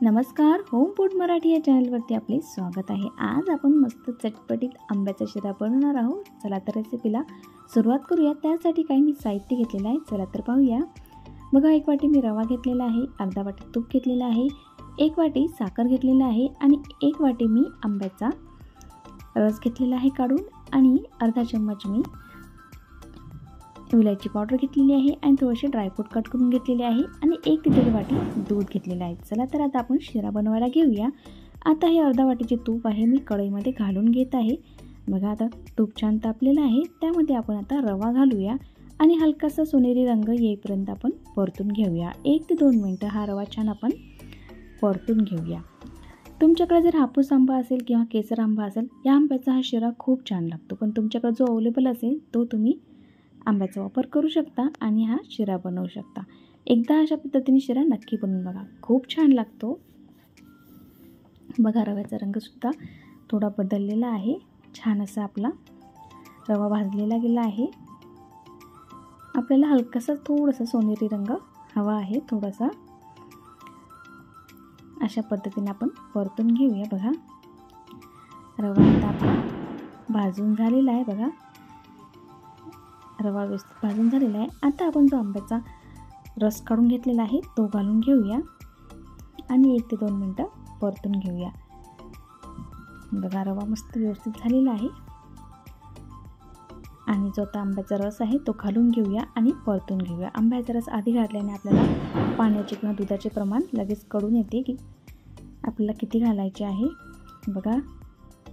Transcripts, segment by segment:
नमस्कार, home food Marathi या चॅनलवरती आपले स्वागत आहे। आज आपण मस्त चटपटीत आंब्याचा शिरा बनवणार आहोत। चला तर रेसिपीला सुरुवात करूया। त्यासाठी काही मी साहित्य घेतलेलं आहे, चला तर पाहूया। बघा, 1 वाटी मी रवा घेतलेला आहे, अर्धा वाटी तूप घेतलेला आहे, 1 वाटी साखर घेतलेला आहे आणि 1 वाटी मी आंब्याचा रस घेतलेला आहे काढून आणि अर्धा चम्मच मी विलायची पावडर घेतलेली आहे आणि थोडेसे ड्रायफ्रूट कट करून घेतलेले आहे आणि 1 ते 1.5 वाटी दूध घेतलेलं आहे। चला तर आता आपण शिरा बनवायला घेऊया। आता हे अर्धा वाटीचे तूप आहे मी कढईमध्ये घालून घेत आहे। बघा, आता तूप छान तापलेलं आहे, त्यामध्ये आपण आता रवा घालूया आणि हलकासा सोनेरी रंग येईपर्यंत आपण परतून घेऊया। 1 ते 2 मिनिटं हा रवा छान आपण परतून घेऊया। तुमच्याकडे जर हापूस आंबा असेल किंवा केसर आंबा असेल, या आंब्याचा हा शिरा खूप छान लागतो, पण तुमच्याकडे जो अवेलेबल असेल तो तुम्ही आंब्याचा वापर करू शकता आणि हा शिरा बनवू शकता। एकदा अशा पद्धतीने शिरा नक्की बनवून बघा, खूप छान लागतो। बघा, रव्याचा रंगसुद्धा थोडा बदललेला आहे, छान असा आपला रवा भाजलेला गेला आहे। आपल्याला हलकासा थोडासा सोनेरी रंग हवा आहे, थोडासा अशा पद्धतीने आपण परतून घेऊया। बघा, रवा आता आपला भाजून झालेला आहे। बघा, रवा व्यवस्थित भाजून झालेला आहे। आता आपण जो आंब्याचा रस काढून घेतलेला आहे तो घालून घेऊया आणि 1 ते 2 मिनिटं परतून घेऊया। बघा, रवा मस्त व्यवस्थित झालेला आहे आणि जो आता आंब्याचा रस आहे तो घालून घेऊया आणि परतून घेऊया। आंब्याचा रस आधी घातल्याने आपल्याला पाण्याचे किंवा दुधाचे प्रमाण लगेच कळून येते की आपल्याला किती घालायचे आहे। बघा,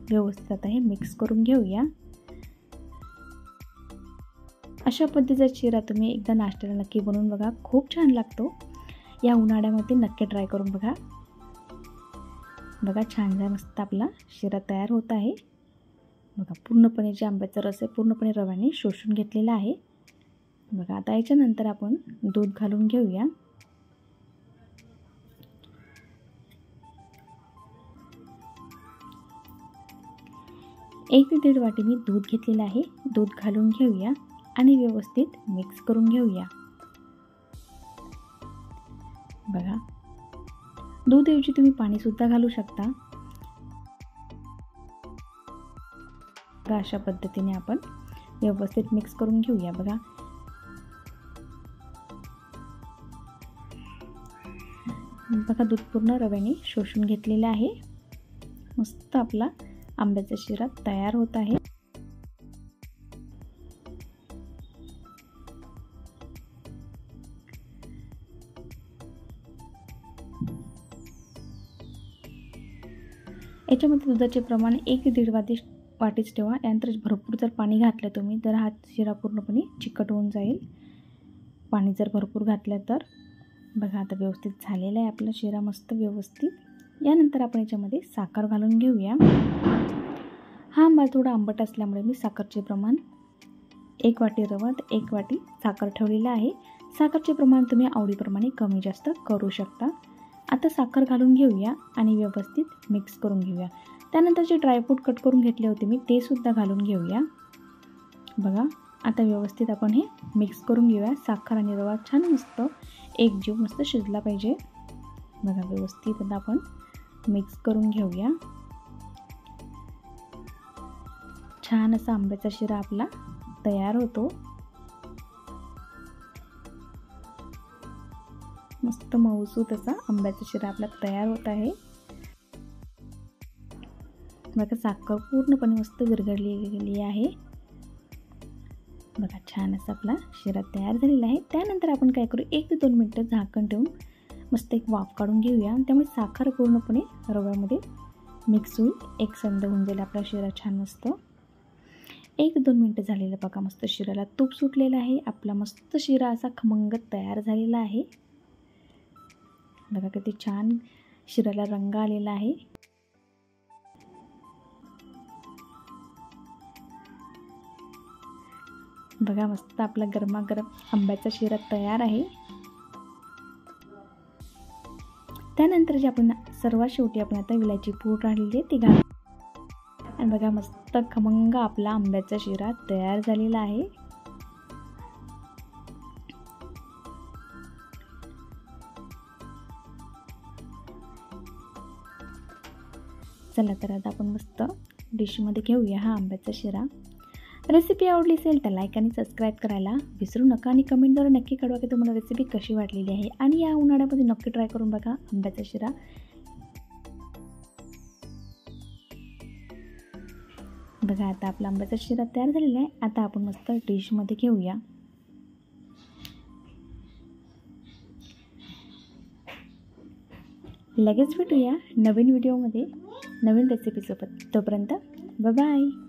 व्यवस्थित आता हे मिक्स करून घेऊया। अशा पद्धतीचा शिरा तुम्ही एकदा नाश्त्याला नक्की बनवून बघा, खूप छान लागतो। या उन्हाळ्यामध्ये नक्की ट्राय करून बघा। बघा, छान मस्त आपला शिरा तयार होत आहे। बघा, पूर्णपणे जे आंब्याचा रस आहे पूर्णपणे रव्याने शोषून घेतलेला आहे। बघा, आता याच्यानंतर आपण दूध घालून घेऊया। एक ते 1.5 वाटी मी दूध घेतलेलं आहे, दूध घालून घेऊया आणि व्यवस्थित मिक्स करून घेऊया। बघा, दूधऐवजी तुम्ही पाणीसुद्धा घालू शकता। बघा, अशा पद्धतीने आपण व्यवस्थित मिक्स करून घेऊया। बघा, दूध पूर्ण रव्याने शोषून घेतलेलं आहे। मस्त आपला आंब्याचा शिरा तयार होत आहे। याच्यामध्ये दुधाचे प्रमाण 1 ते 1.5 वाटीच ठेवा। यानंतर भरपूर जर पाणी घातलं तुम्ही तर हा शिरा पूर्णपणे चिकट होऊन जाईल, पाणी जर भरपूर घातलं तर। बघा, आता व्यवस्थित झालेला आहे आपला शिरा मस्त व्यवस्थित। यानंतर आपण याच्यामध्ये साखर घालून घेऊया। हा आंबा थोडा आंबट असल्यामुळे मी साखरचे प्रमाण 1 वाटी रवा तर 1 वाटी साखर ठेवलेलं आहे। साखरचे प्रमाण तुम्ही आवडीप्रमाणे कमी जास्त करू शकता। आता साखर घालून घेऊया आणि व्यवस्थित मिक्स करून घेऊया। त्यानंतर जे ड्रायफ्रूट कट करून घेतले होते मी ते सुद्धा घालून घेऊया। बघा, आता व्यवस्थित आपण हे मिक्स करून घेऊया। साखर आणि रवा छान मस्त एकजीव मस्त शिजला पाहिजे। बघा, व्यवस्थित आता आपण मिक्स करून घेऊया। छान असा आंब्याचा शिरा आपला तयार होतो। मस्त मऊसूत असा आंब्याचा शिरा आपला तयार होत आहे। बघा, साखर पूर्णपणे मस्त विरघळली गेली आहे। बघा, छान असा आपला शिरा तयार झालेला आहे। त्यानंतर आपण काय करू, 1 ते 2 मिनिटं झाकण ठेवून मस्त एक वाफ काढून घेऊया। त्यामुळे साखर पूर्णपणे रव्यामध्ये मिक्स होईल, एकसंध होऊन जाईल आपला शिरा छान मस्त। 1 ते 2 मिनिटं झालेलं बघा, मस्त शिऱ्याला तूप सुटलेलं आहे। आपला मस्त शिरा असा खमंग तयार झालेला आहे। बघा, किती छान शिऱ्याला रंग आलेला आहे। बघा, मस्त आपला गरमागरम आंब्याचा शिरा तयार आहे। त्यानंतर जे आपण सर्वात शेवटी आपण आता विलायची पूड राहिलेली आहे ती घालू आणि बघा, मस्त खमंग आपला आंब्याचा शिरा तयार झालेला आहे। चला तर आता आपण मस्त डिशमध्ये घेऊया हा आंब्याचा शिरा. रेसिपी आवडली असेल तर लाईक आणि सबस्क्राईब करायला विसरू नका आणि कमेंटद्वारे नक्की कळवा की तुम्हाला रेसिपी कशी वाटलेली आहे. आणि या उन्हाळ्यामध्ये नक्की ट्राय करून बघा आंब्याचा शिरा. बघा आता आपला आंब्याचा शिरा तयार झालेला आहे. आता आपण मस्त डिशमध्ये घेऊया. लगेच भेटूया नवीन व्हिडिओमध्ये नवीन रेसिपीसोबत. तोपर्यंत बाय बाय.